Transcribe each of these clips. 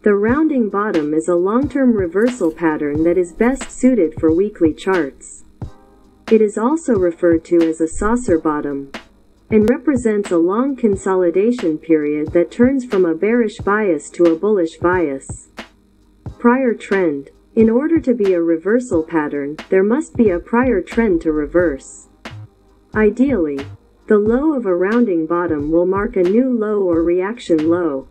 The rounding bottom is a long-term reversal pattern that is best suited for weekly charts. It is also referred to as a saucer bottom, and represents a long consolidation period that turns from a bearish bias to a bullish bias. Prior trend. In order to be a reversal pattern, there must be a prior trend to reverse. Ideally, the low of a rounding bottom will mark a new low or reaction low.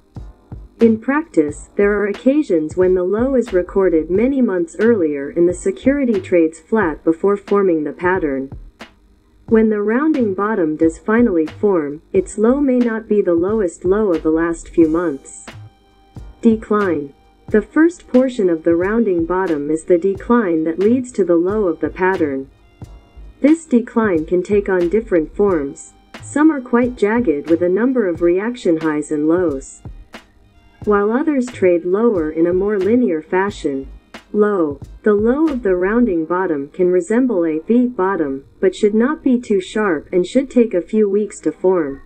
In practice, there are occasions when the low is recorded many months earlier and the security trades flat before forming the pattern. When the rounding bottom does finally form, its low may not be the lowest low of the last few months. Decline. The first portion of the rounding bottom is the decline that leads to the low of the pattern. This decline can take on different forms. Some are quite jagged with a number of reaction highs and lows, while others trade lower in a more linear fashion. Low. The low of the rounding bottom can resemble a V bottom, but should not be too sharp and should take a few weeks to form.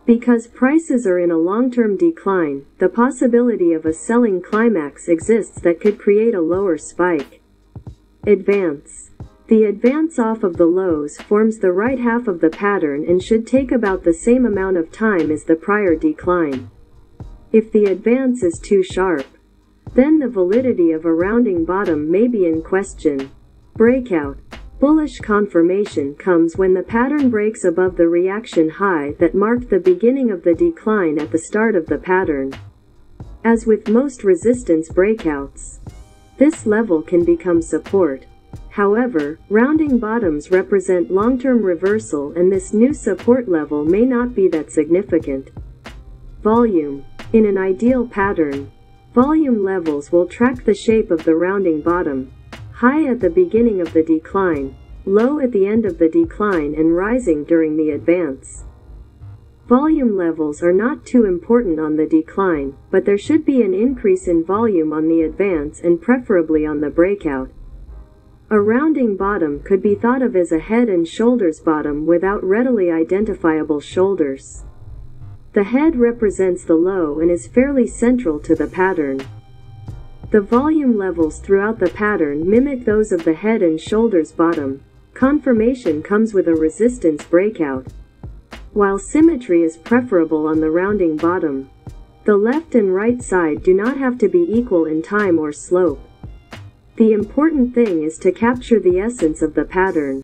Because prices are in a long-term decline, the possibility of a selling climax exists that could create a lower spike. Advance. The advance off of the lows forms the right half of the pattern and should take about the same amount of time as the prior decline. If the advance is too sharp, then the validity of a rounding bottom may be in question. Breakout. Bullish confirmation comes when the pattern breaks above the reaction high that marked the beginning of the decline at the start of the pattern. As with most resistance breakouts, this level can become support. However, rounding bottoms represent long-term reversal, and this new support level may not be that significant. Volume. In an ideal pattern, volume levels will track the shape of the rounding bottom. High at the beginning of the decline, low at the end of the decline, and rising during the advance. Volume levels are not too important on the decline, but there should be an increase in volume on the advance and preferably on the breakout. A rounding bottom could be thought of as a head and shoulders bottom without readily identifiable shoulders. The head represents the low and is fairly central to the pattern. The volume levels throughout the pattern mimic those of the head and shoulders bottom. Confirmation comes with a resistance breakout. While symmetry is preferable on the rounding bottom, the left and right side do not have to be equal in time or slope. The important thing is to capture the essence of the pattern.